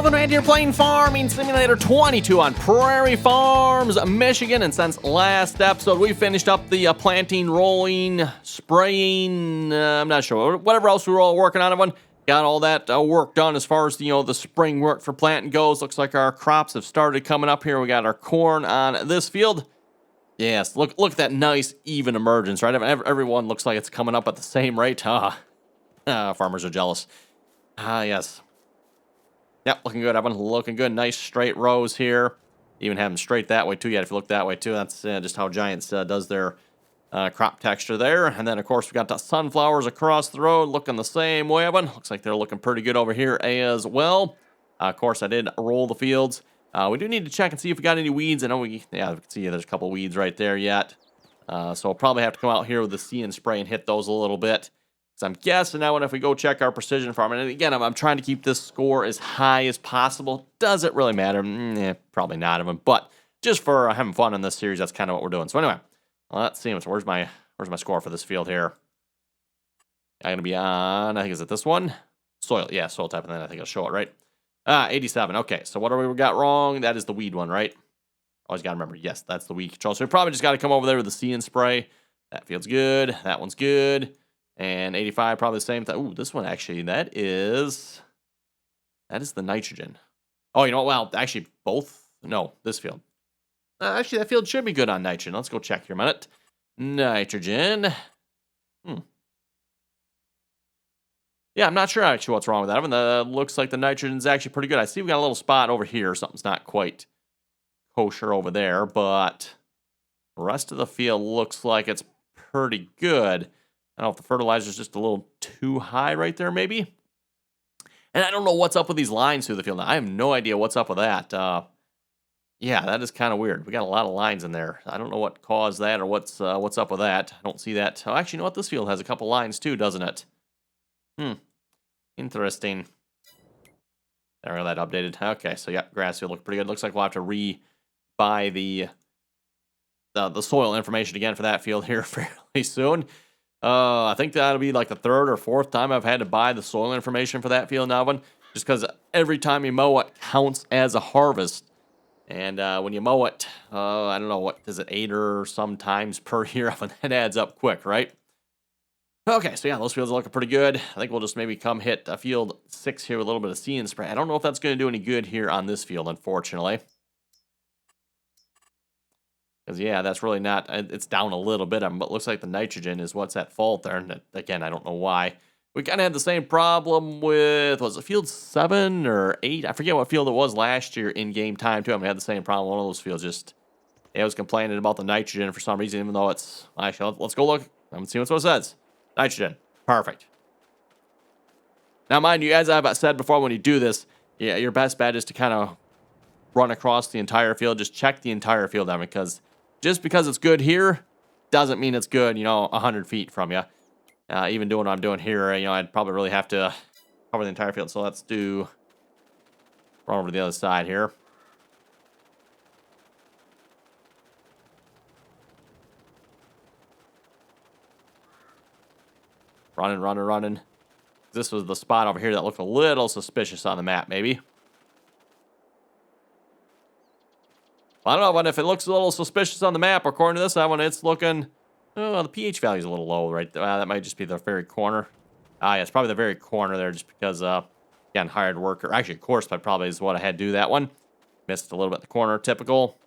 Evan right here playing Farming Simulator 22 on Prairie Farms, Michigan. And since last episode, we finished up the planting, rolling, spraying, I'm not sure, whatever else we were all working on, everyone. Got all that work done as far as, the spring work for planting goes. Looks like our crops have started coming up here. We got our corn on this field. Yes, look at that nice, even emergence, right? Everyone looks like it's coming up at the same rate. Farmers are jealous. Yes. Yep, looking good, Evan. Looking good. Nice straight rows here. Even have them straight that way, too. Yeah, if you look that way, too, that's just how Giants does their crop texture there. And then, of course, we got the sunflowers across the road looking the same way, Evan. Looks like they're looking pretty good over here as well. Of course, I did roll the fields. We do need to check and see if we got any weeds. I know we can see there's a couple weeds right there yet. So we'll probably have to come out here with the See and Spray and hit those a little bit. So I'm guessing now if we go check our precision farming, and again, I'm trying to keep this score as high as possible. Does it really matter? Probably not, even. But just for having fun in this series, that's kind of what we're doing. So anyway, let's see. Where's my score for this field here? I'm gonna be on. I think is it this one? Soil. Yeah, soil type, and then I think I'll show it right. 87. Okay, so what do we got wrong? That is the weed one, right? Always gotta remember. Yes, that's the weed control. So we probably just got to come over there with the See and Spray. That field's good. That one's good. And 85, probably the same thing. Ooh, this one actually, that is the nitrogen. Oh, you know what? Well, actually, both. No, this field. Actually, that field should be good on nitrogen. Let's go check here a minute. Nitrogen. Yeah, I'm not sure actually what's wrong with that. I mean, looks like the nitrogen's actually pretty good. I see we got a little spot over here. Something's not quite kosher over there, but the rest of the field looks like it's pretty good. I don't know if the fertilizer's just a little too high right there, maybe. And I don't know what's up with these lines through the field. Now, I have no idea what's up with that. Yeah, that is kind of weird. We got a lot of lines in there. I don't know what caused that or what's up with that. I don't see that. Oh, actually, you know what? This field has a couple lines too, doesn't it? Interesting. There, that updated. Okay, so yeah, grass field look pretty good. Looks like we'll have to re-buy the soil information again for that field here fairly soon. I think that'll be like the third or fourth time I've had to buy the soil information for that field now, just because every time you mow it counts as a harvest. And when you mow it, I don't know, what is it, 8 or some times per year? That adds up quick, right? Okay, so yeah, those fields are looking pretty good. I think we'll just maybe come hit field 6 here with a little bit of See and Spray. I don't know if that's going to do any good here on this field, unfortunately. Because, yeah, that's really not, it's down a little bit, but it looks like the nitrogen is what's at fault there. And again, I don't know why. We kind of had the same problem with, was it field 7 or 8? I forget what field it was last year in game time, too. I mean, we had the same problem. One of those fields just, it was complaining about the nitrogen for some reason, even though it's, actually, let's go look. Let's see what it says. Nitrogen. Perfect. Now, mind you, as I've said before, when you do this, yeah, your best bet is to kind of run across the entire field. Just check the entire field out, because just because it's good here doesn't mean it's good, 100 feet from you. Even doing what I'm doing here, I'd probably really have to cover the entire field. So let's run over to the other side here. Running. This was the spot over here that looked a little suspicious on the map, maybe. I don't know, but if it looks a little suspicious on the map, according to this one, it's looking... Oh, the pH value is a little low right there. That might just be the very corner. Yeah, it's probably the very corner there, just because, again, hired worker. Actually, of course, that probably is what I had to do that one. Missed a little bit the corner, typical.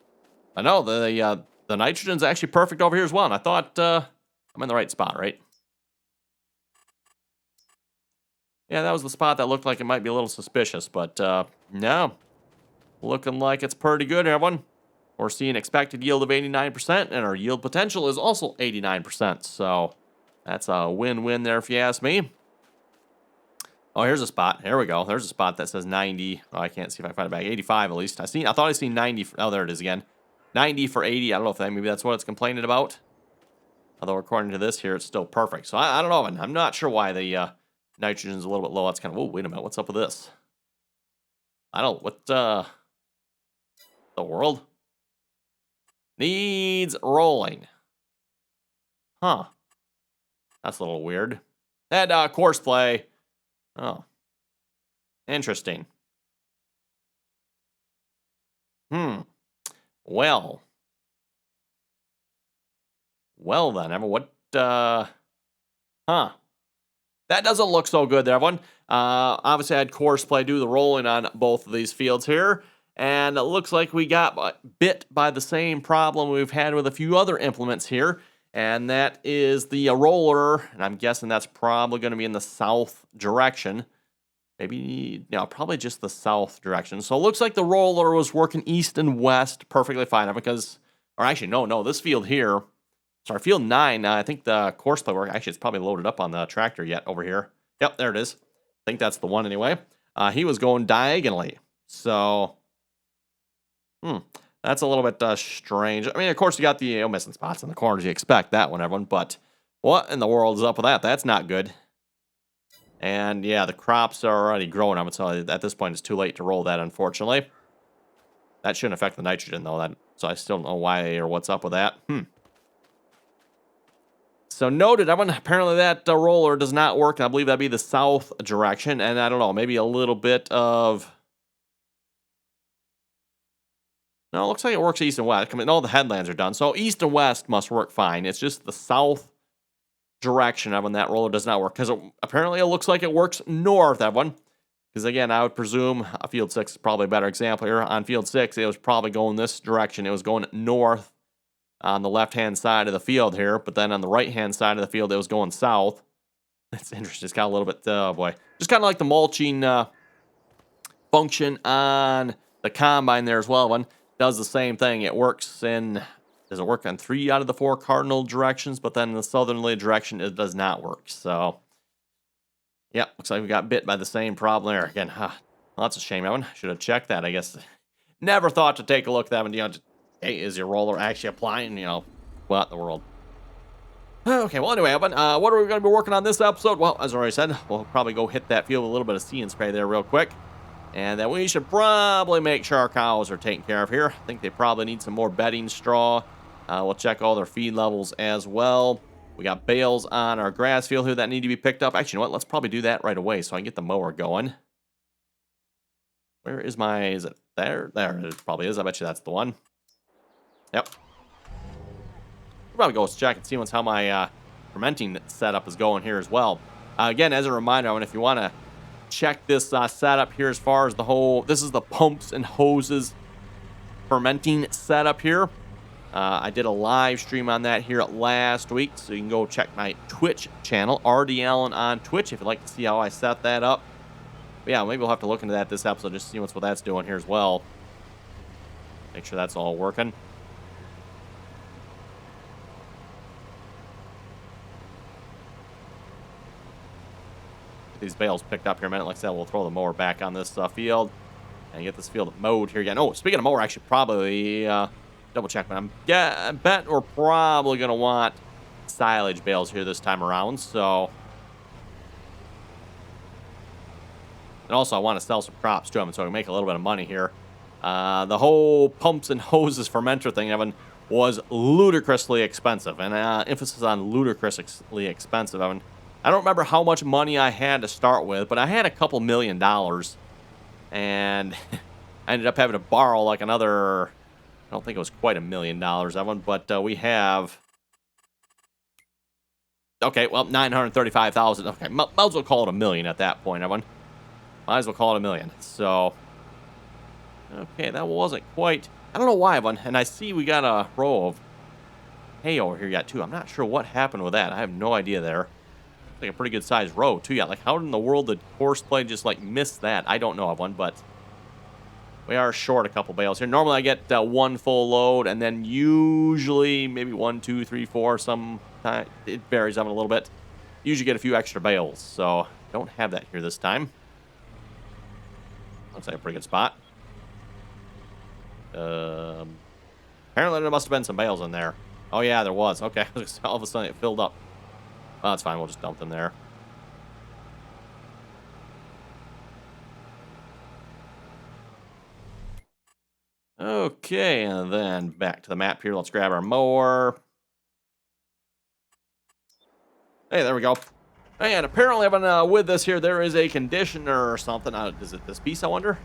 I know, the nitrogen's actually perfect over here as well, and I thought I'm in the right spot, right? Yeah, that was the spot that looked like it might be a little suspicious, but no. Looking like it's pretty good, everyone. We're seeing expected yield of 89%, and our yield potential is also 89%. So that's a win-win there if you ask me. Oh, here's a spot. Here we go. There's a spot that says 90. Oh, I can't see if I can find it back. 85 at least. I thought I seen 90. Oh, there it is again. 90 for 80. I don't know if maybe that's what it's complaining about. Although according to this here, it's still perfect. So I don't know. I'm not sure why the nitrogen's a little bit low. That's kind of, whoa, wait a minute. What's up with this? I don't, what, the world? Needs rolling. Huh. That's a little weird. That course play. Oh. Interesting. Hmm. Well. Well then, everyone. Huh. That doesn't look so good there, everyone. Obviously, I had course play do the rolling on both of these fields here. And it looks like we got bit by the same problem we've had with a few other implements here. And that is the roller. And I'm guessing that's probably going to be in the south direction. Maybe, no, probably just the south direction. So it looks like the roller was working east and west perfectly fine. Because, or actually, no, this field here. Sorry, field 9, I think the course play work, actually, it's probably loaded up on the tractor yet over here. Yep, there it is. I think that's the one anyway. He was going diagonally. So, that's a little bit strange. I mean, of course, you got the missing spots in the corners. You expect that one, everyone. But what in the world is up with that? That's not good. And, yeah, the crops are already growing. I'm going to tell you, at this point, it's too late to roll that, unfortunately. That shouldn't affect the nitrogen, though. So I still don't know why or what's up with that. So noted, apparently that roller does not work. I believe that'd be the south direction. And I don't know, maybe a little bit of... No, it looks like it works east and west. I mean, all the headlands are done. So east and west must work fine. It's just the south direction of when that roller does not work. Because apparently it looks like it works north, everyone. Because again, I would presume field 6 is probably a better example here. On field 6, it was probably going this direction. It was going north on the left-hand side of the field here, but then on the right-hand side of the field, it was going south. That's interesting. It's got a little bit, oh boy. Just kind of like the mulching function on the combine there as well. One does the same thing. It works in, does it work on 3 out of the 4 cardinal directions, but then in the southerly direction, it does not work. So, yeah, looks like we got bit by the same problem there. Again, well, that's a shame, Evan. Should have checked that, I guess. Never thought to take a look at that one, just, hey, is your roller actually applying, what in the world? Okay, well, anyway, Evan, what are we going to be working on this episode? Well, as I already said, we'll probably go hit that field with a little bit of See and Spray there real quick. And then we should probably make sure our cows are taken care of here. I think they probably need some more bedding straw. We'll check all their feed levels as well. We got bales on our grass field here that need to be picked up. Actually, you know what? Let's probably do that right away so I can get the mower going. Where is my... Is it there? There it probably is. I bet you that's the one. Yep. We'll probably go check and see how my fermenting setup is going here as well. Again, as a reminder, if you want to check this setup here as far as the whole... This is the pumps and hoses fermenting setup here. I did a live stream on that here last week, so you can go check my Twitch channel, RDAllen on Twitch, if you'd like to see how I set that up. But yeah, maybe we'll have to look into that this episode, just to see what that's doing here as well. Make sure that's all working. These bales picked up here a minute. Like I said, we'll throw the mower back on this field and get this field mowed here again. Oh, speaking of mower, I should probably double check, but I bet we're probably going to want silage bales here this time around. So, and also I want to sell some crops to them so I can make a little bit of money here. The whole pumps and hoses fermenter thing, Evan, was ludicrously expensive, and emphasis on ludicrously expensive, Evan. I don't remember how much money I had to start with, but I had a couple $1 million, and I ended up having to borrow like another, I don't think it was quite $1 million, Evan, but we have, okay, well, 935,000, okay, might as well call it $1 million at that point, Evan. Might as well call it $1 million, so, okay, that wasn't quite, I don't know why, Evan, and I see we got a row of hay over here yet, too. I'm not sure what happened with that. I have no idea there. Like a pretty good sized row too. Yeah, like how in the world did Horseplay just like miss that? I don't know of one, but we are short a couple bales here. Normally I get one full load, and then usually maybe 1, 2, 3, 4. Some it varies on it a little bit. Usually get a few extra bales, so don't have that here this time. Looks like a pretty good spot. Apparently there must have been some bales in there. Oh yeah, there was. Okay, all of a sudden it filled up. Well, that's fine. We'll just dump them there. Okay, and then back to the map here. Let's grab our mower. Hey, there we go. And apparently, with this here, there is a conditioner or something. Is it this piece, I wonder?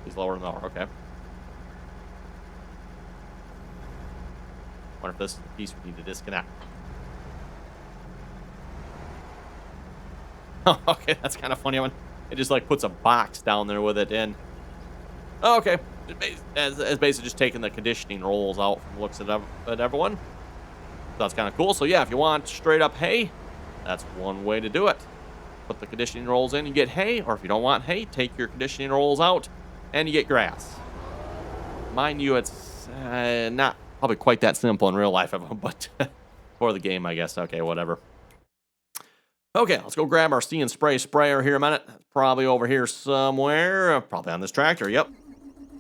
He's lower than the mower. Okay. Wonder if this is the piece we need to disconnect. Okay, that's kind of funny. It just like puts a box down there with it in. Okay, as basically just taking the conditioning rolls out from the looks at everyone. That's kind of cool. So yeah, if you want straight up hay, that's one way to do it. Put the conditioning rolls in, you get hay, or if you don't want hay, take your conditioning rolls out, and you get grass. Mind you, it's not probably quite that simple in real life, but for the game, I guess. Okay, whatever. Okay, let's go grab our See and Spray sprayer here a minute. Probably over here somewhere. Probably on this tractor, yep.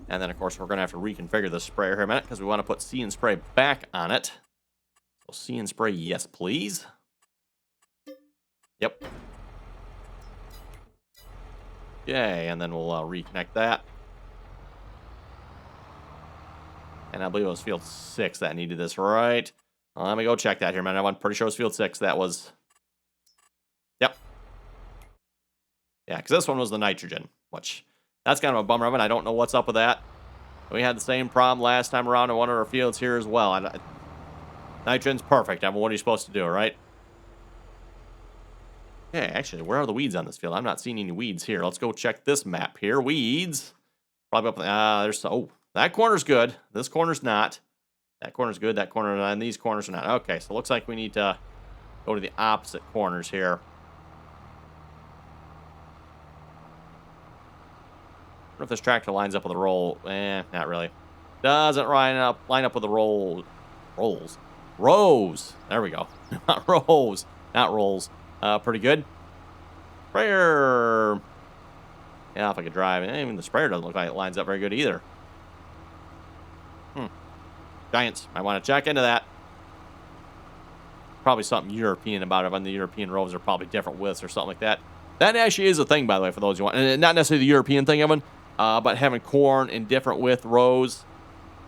And then, of course, we're going to have to reconfigure this sprayer here a minute because we want to put See and Spray back on it. So See and Spray, yes, please. Yep. Okay, and then we'll reconnect that. And I believe it was field 6 that needed this, right? Let me go check that here, man. I'm pretty sure it was field 6 that was... Yep. Yeah, because this one was the nitrogen, which that's kind of a bummer of it. I don't know what's up with that. We had the same problem last time around in one of our fields here as well. Nitrogen's perfect. I mean, what are you supposed to do, right? Okay, actually, where are the weeds on this field? I'm not seeing any weeds here. Let's go check this map here. Weeds. Probably up. There's... Oh, that corner's good. This corner's not. That corner's good. That corner and these corners are not. Okay, so it looks like we need to go to the opposite corners here. I wonder if this tractor lines up with a roll. Not really. Doesn't line up with the rows. Rows. There we go. Not rows. Not rolls. Pretty good. Sprayer. Yeah, if I could drive. Even the sprayer doesn't look like it lines up very good either. Giants. I want to check into that. Probably something European about it. On the European rows are probably different widths or something like that. That actually is a thing, by the way, for those who want. And not necessarily the European thing, Evan. But having corn in different width rows.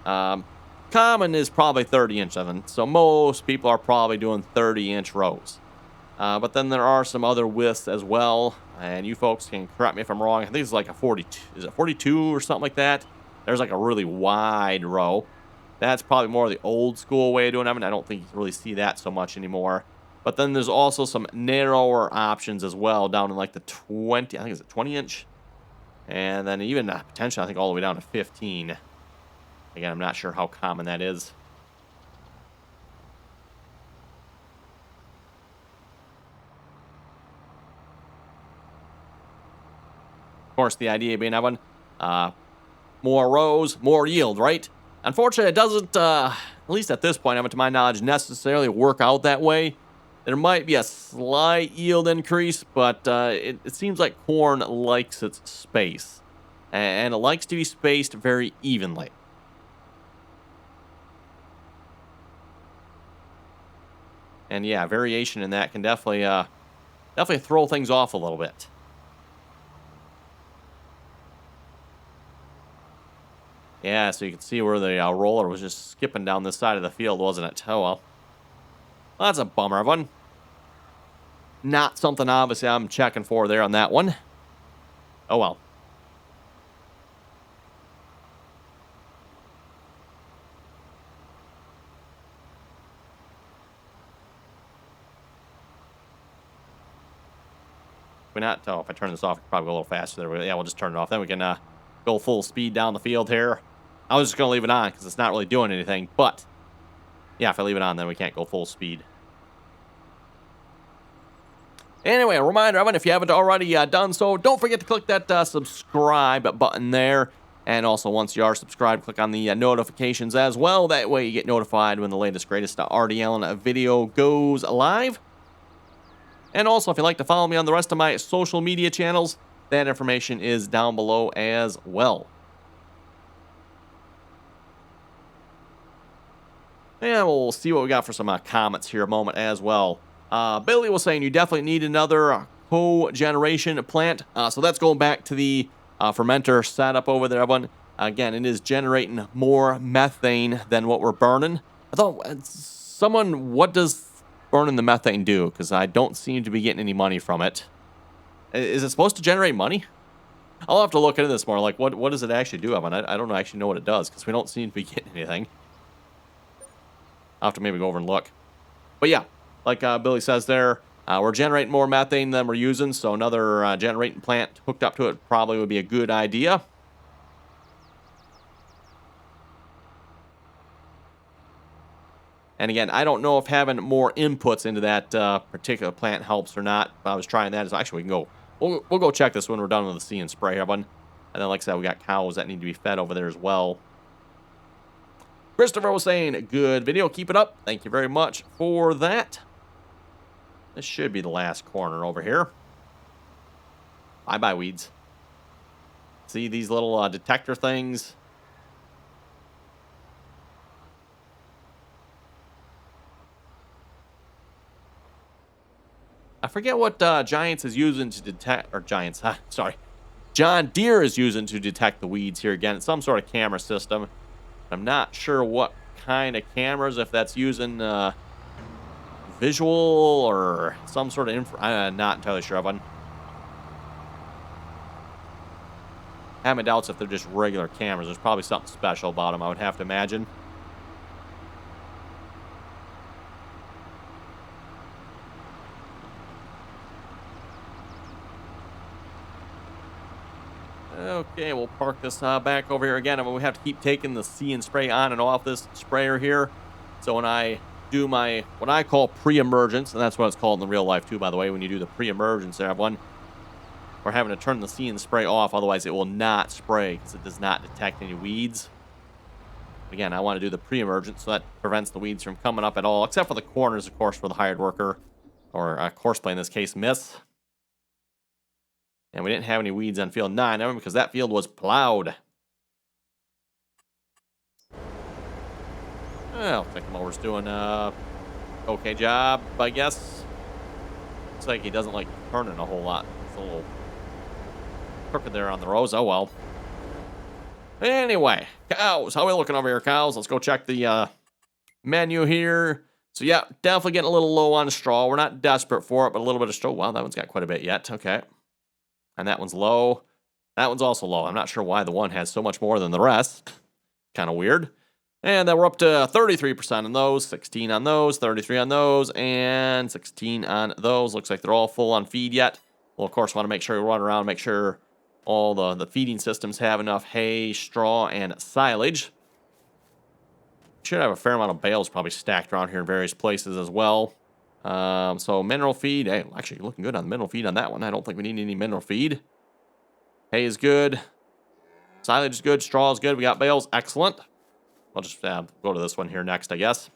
Common is probably 30-inch, Evan. So most people are probably doing 30-inch rows. But then there are some other widths as well. And you folks can correct me if I'm wrong. I think it's like a 42. Is it 42 or something like that? There's like a really wide row. That's probably more of the old school way of doing it. I mean, I don't think you can really see that so much anymore. But then there's also some narrower options as well down in like the 20. I think it's a 20-inch. And then even potentially, I think all the way down to 15. Again, I'm not sure how common that is. Of course, the idea being, Evan, more rows, more yield, right? Unfortunately, it doesn't, at least at this point, Evan, to my knowledge, necessarily work out that way. There might be a slight yield increase, but it seems like corn likes its space. And it likes to be spaced very evenly. And yeah, variation in that can definitely throw things off a little bit. Yeah, so you can see where the roller was just skipping down this side of the field, wasn't it? Oh, well. That's a bummer one. Not something, obviously, I'm checking for there on that one. Oh, well. If I turn this off, I can probably go a little faster there. Yeah, we'll just turn it off. Then we can go full speed down the field here. I was just going to leave it on because it's not really doing anything. But, yeah, if I leave it on, then we can't go full speed. Anyway, a reminder, Evan, if you haven't already done so, don't forget to click that subscribe button there. And also, once you are subscribed, click on the notifications as well. That way you get notified when the latest, greatest RDAllen video goes live. And also, if you'd like to follow me on the rest of my social media channels, that information is down below as well. And we'll see what we got for some comments here a moment as well. Billy was saying you definitely need another cogeneration plant. So that's going back to the fermenter setup over there, everyone. Again, it is generating more methane than what we're burning. I thought, what does burning the methane do? Because I don't seem to be getting any money from it. Is it supposed to generate money? I'll have to look into this more. Like, what does it actually do, Evan? I don't actually know what it does because we don't seem to be getting anything. I'll have to maybe go over and look. But yeah, like Billy says there, we're generating more methane than we're using, so another generating plant hooked up to it probably would be a good idea. And again, I don't know if having more inputs into that particular plant helps or not. I was trying that. Actually, we can go. We'll go check this when we're done with the See and Spray one. And then, like I said, we got cows that need to be fed over there as well. Christopher was saying, good video. Keep it up. Thank you very much for that. This should be the last corner over here. Bye-bye, weeds. See these little detector things? I forget what Giants is using to detect, or Giants, sorry. John Deere is using to detect the weeds here again. It's some sort of camera system. I'm not sure what kind of cameras, if that's using visual or some sort of I'm not entirely sure of one. I have my doubts if they're just regular cameras. There's probably something special about them, I would have to imagine. Okay, we'll park this back over here again. We have to keep taking the See and Spray on and off this sprayer here. So when I do my, what I call pre-emergence, and that's what it's called in real life too, by the way, when you do the pre-emergence, everyone, we're having to turn the See and Spray off, otherwise it will not spray because it does not detect any weeds. Again, I want to do the pre-emergence, so that prevents the weeds from coming up at all, except for the corners, of course, for the hired worker, or course play in this case, miss. And we didn't have any weeds on field 9 because that field was plowed. Well, I think Mower's doing a okay job, I guess. Looks like he doesn't like turning a whole lot. It's a little crooked there on the rows. Oh, well. Anyway, cows. How are we looking over here, cows? Let's go check the menu here. So, yeah, definitely getting a little low on straw. We're not desperate for it, but a little bit of straw. Wow, that one's got quite a bit yet. Okay. And that one's low. That one's also low. I'm not sure why the one has so much more than the rest. Kind of weird. And then we're up to 33% on those, 16 on those, 33 on those, and 16 on those. Looks like they're all full on feed yet. We'll, of course, want to make sure we run around, make sure all the feeding systems have enough hay, straw, and silage. Should have a fair amount of bales probably stacked around here in various places as well. So mineral feed, hey, actually looking good on the mineral feed on that one. I don't think we need any mineral feed. Hay is good. Silage is good. Straw is good. We got bales. Excellent. I'll just go to this one here next, I guess.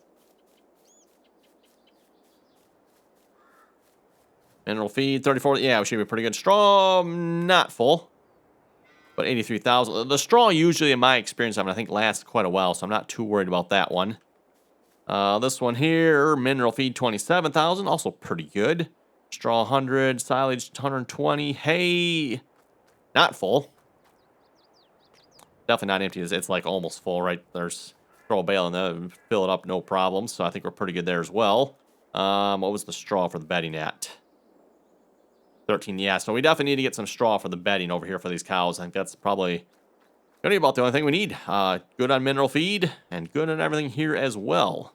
Mineral feed, 34. Yeah, we should be pretty good. Straw, not full. But 83,000. The straw usually, in my experience, I think lasts quite a while, so I'm not too worried about that one. This one here, mineral feed 27,000, also pretty good. Straw 100, silage 120. Hay, not full. Definitely not empty. It's like almost full, right? There's throw a bale in there and fill it up, no problem. So I think we're pretty good there as well. What was the straw for the bedding at? 13, yeah. So we definitely need to get some straw for the bedding over here for these cows. I think that's probably going to be about the only thing we need. Good on mineral feed and good on everything here as well.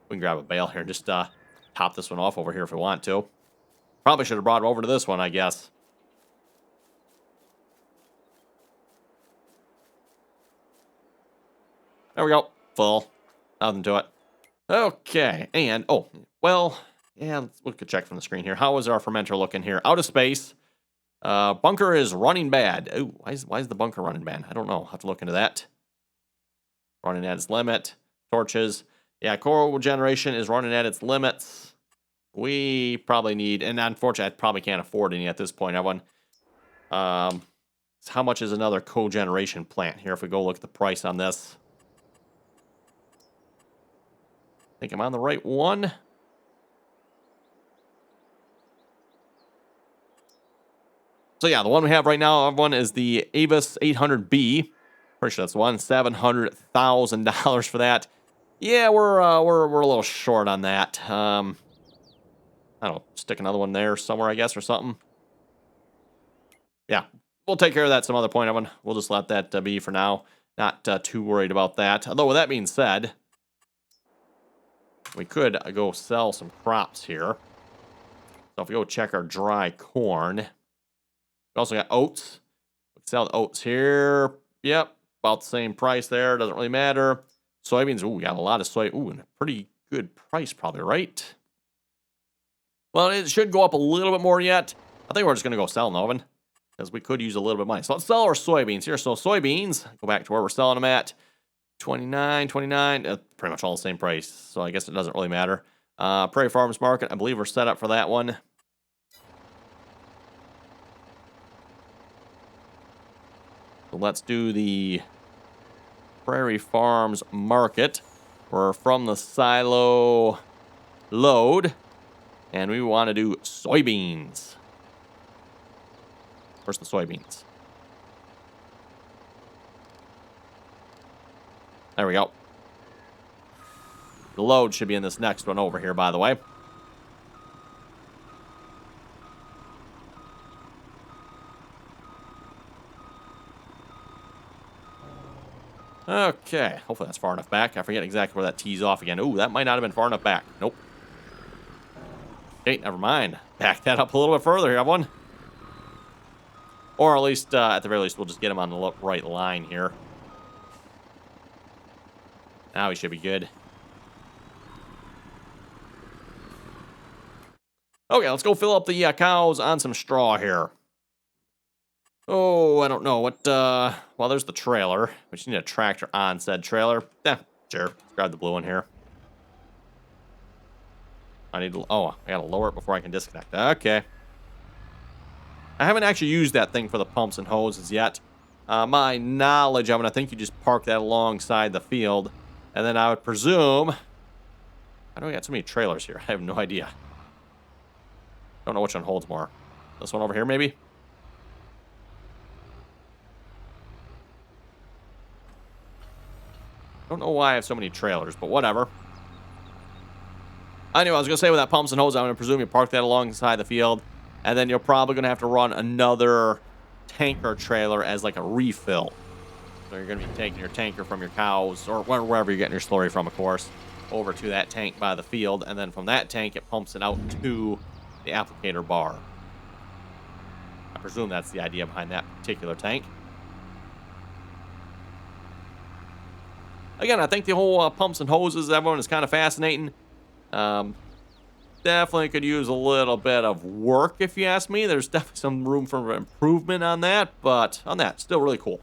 We can grab a bale here and just top this one off over here if we want to. Probably should have brought it over to this one, I guess. There we go. Full. Nothing to it. Okay. And, oh, well, yeah, we could check from the screen here. How is our fermenter looking here? Out of space. Bunker is running bad. Oh, why is the bunker running bad? I don't know. I'll have to look into that. Running at its limit. Torches. Yeah, core generation is running at its limits. We probably need, and unfortunately, I probably can't afford any at this point, everyone. How much is another cogeneration plant here if we go look at the price on this? I think I'm on the right one. So yeah, the one we have right now, everyone, is the Avis 800B. Pretty sure that's the one. $700,000 for that. Yeah, we're a little short on that. I don't know, stick another one there somewhere, I guess, or something. Yeah, we'll take care of that some other point, everyone. We'll just let that be for now. Not too worried about that. Although, with that being said, We could go sell some crops here. So if we go check our dry corn, we also got oats. We can sell the oats here. Yep, about the same price there. Doesn't really matter. Soybeans, ooh, we got a lot of soy. Ooh, and a pretty good price probably, right? Well, it should go up a little bit more yet. I think we're just going to go sell them, Oven, because we could use a little bit of money. So let's sell our soybeans here. So soybeans, go back to where we're selling them at. 29, pretty much all the same price. So I guess it doesn't really matter. Prairie Farmers Market, I believe we're set up for that one. So let's do the Prairie Farms Market. We're from the silo load, and we want to do soybeans. Where's the soybeans? There we go. The load should be in this next one over here, by the way. Okay, hopefully that's far enough back. I forget exactly where that tees off again. Ooh, that might not have been far enough back. Nope. Okay, never mind. Back that up a little bit further here, everyone. Or at least, at the very least, we'll just get him on the right line here. Now he should be good. Okay, let's go fill up the cows on some straw here. Oh, I don't know. What, well, there's the trailer. We just need a tractor on said trailer. Yeah, sure. Let's grab the blue one here. I need to, oh, I gotta lower it before I can disconnect. Okay. I haven't actually used that thing for the pumps and hoses yet. My knowledge of it, I think you just park that alongside the field. And then I would presume... How do we got so many trailers here? I have no idea. Don't know which one holds more. This one over here, maybe? Don't know why I have so many trailers, but whatever. Anyway, I was going to say with that pumps and hose, I'm going to presume you park that alongside the field. And then you're probably going to have to run another tanker trailer as like a refill. So you're going to be taking your tanker from your cows, or wherever you're getting your slurry from, of course, over to that tank by the field. And then from that tank, it pumps it out to the applicator bar. I presume that's the idea behind that particular tank. Again, I think the whole pumps and hoses, everyone, is kind of fascinating. Definitely could use a little bit of work, if you ask me. There's definitely some room for improvement on that, but on that, still really cool.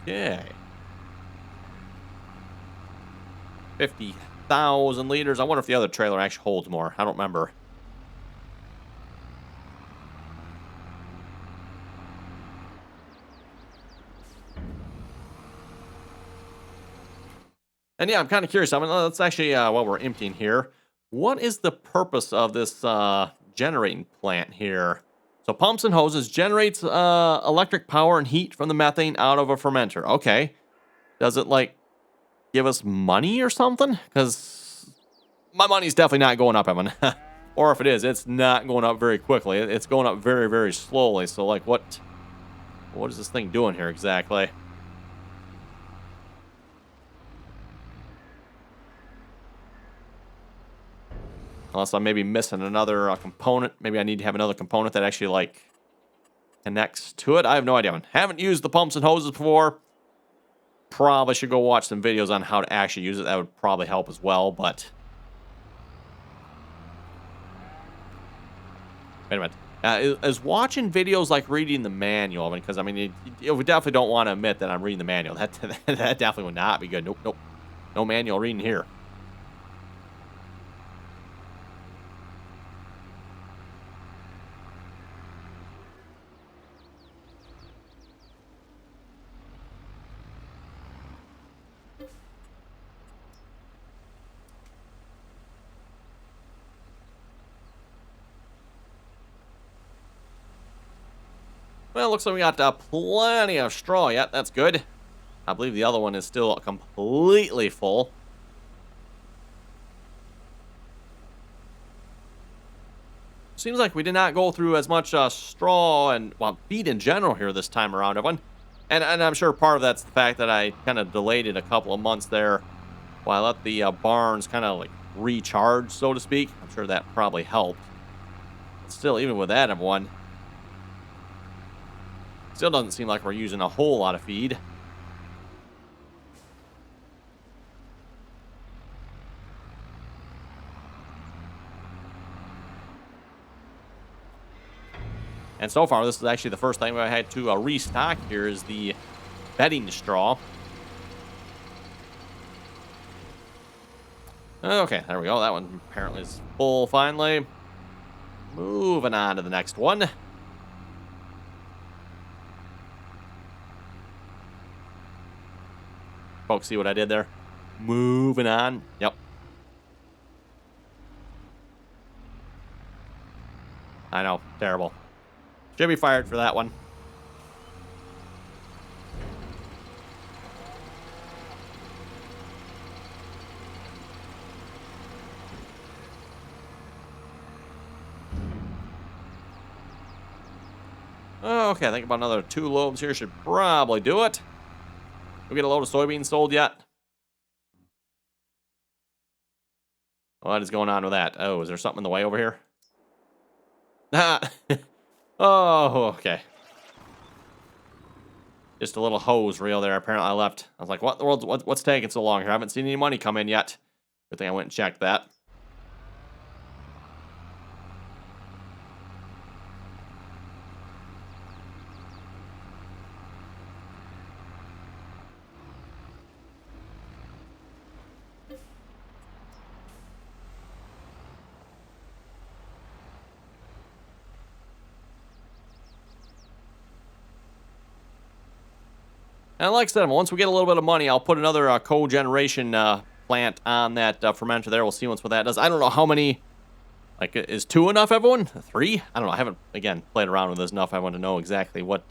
Okay. 50,000 liters. I wonder if the other trailer actually holds more. I don't remember. And yeah, I'm kind of curious. I mean, let's actually, while we're emptying here, what is the purpose of this generating plant here? So pumps and hoses generates electric power and heat from the methane out of a fermenter. Okay. Does it, like, give us money or something? Because my money's definitely not going up, Evan. Or if it is, it's not going up very quickly. It's going up very, very slowly. So, like, what is this thing doing here exactly? Unless I'm maybe missing another component. Maybe I need to have another component that actually, like, connects to it. I have no idea. Haven't used the pumps and hoses before. Probably should go watch some videos on how to actually use it. That would probably help as well, but... Wait a minute. Is watching videos like reading the manual? I mean, because, I mean, we definitely don't want to admit that I'm reading the manual. That definitely would not be good. Nope, nope. No manual reading here. Well, looks like we got plenty of straw yet. That's good. I believe the other one is still completely full. Seems like we did not go through as much straw and, well, feed in general here this time around, everyone. And I'm sure part of that's the fact that I kind of delayed it a couple of months there while I let the barns kind of like recharge, so to speak. I'm sure that probably helped. But still, even with that, everyone, still doesn't seem like we're using a whole lot of feed. And so far, this is actually the first time I had to restock here is the bedding straw. Okay, there we go. That one apparently is full finally. Moving on to the next one. Folks, see what I did there? Moving on. Yep. I know. Terrible. Should be fired for that one. Okay, I think about another 2 loads here should probably do it. We get a load of soybeans sold yet? What is going on with that? Oh, is there something in the way over here? Ah. Oh, okay. Just a little hose reel there. Apparently I left. I was like, what in the world? What's taking so long here? I haven't seen any money come in yet. Good thing I went and checked that. And like I said, once we get a little bit of money, I'll put another cogeneration plant on that fermenter there. We'll see what that does. I don't know how many. Like, is 2 enough, everyone? 3? I don't know. I haven't, again, played around with this enough. I want to know exactly what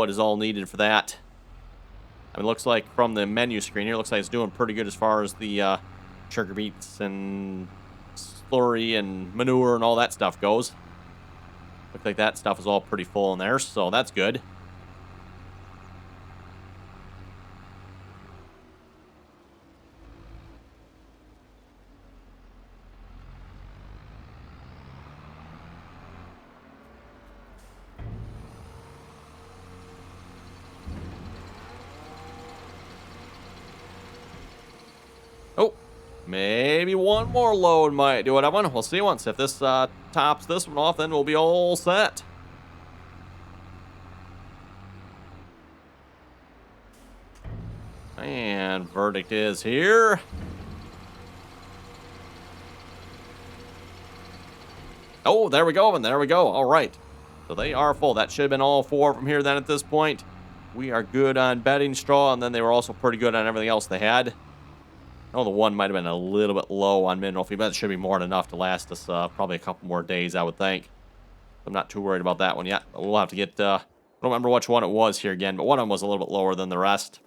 is all needed for that. I mean, it looks like from the menu screen here, looks like it's doing pretty good as far as the sugar beets and slurry and manure and all that stuff goes. Looks like that stuff is all pretty full in there, so that's good. Oh, maybe one more load might do it. We'll see once. If this tops this one off, then we'll be all set. And verdict is here. Oh, there we go, and there we go. All right. So they are full. That should have been all 4 from here then at this point. We are good on bedding straw, and then they were also pretty good on everything else they had. Oh, the one might have been a little bit low on mineral feed, but it should be more than enough to last us probably a couple more days, I would think. I'm not too worried about that one yet. But we'll have to get, I don't remember which one it was here again, but one of them was a little bit lower than the rest.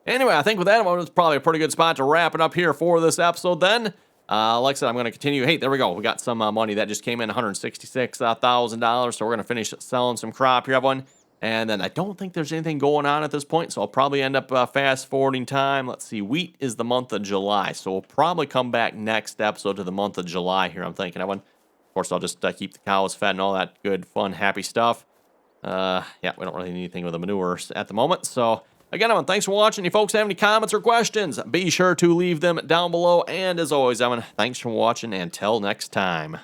Anyway, I think with that one, it's probably a pretty good spot to wrap it up here for this episode then. Like I said, I'm going to continue. Hey, there we go. We got some money that just came in, $166,000. So we're going to finish selling some crop here, everyone. And then I don't think there's anything going on at this point, so I'll probably end up fast-forwarding time. Let's see, wheat is the month of July, so we'll probably come back next episode to the month of July here, I'm thinking. Of course, I'll just keep the cows fed and all that good, fun, happy stuff. Yeah, we don't really need anything with the manure at the moment, so again, everyone, thanks for watching. If you folks have any comments or questions, be sure to leave them down below. And as always, everyone, thanks for watching. Until next time.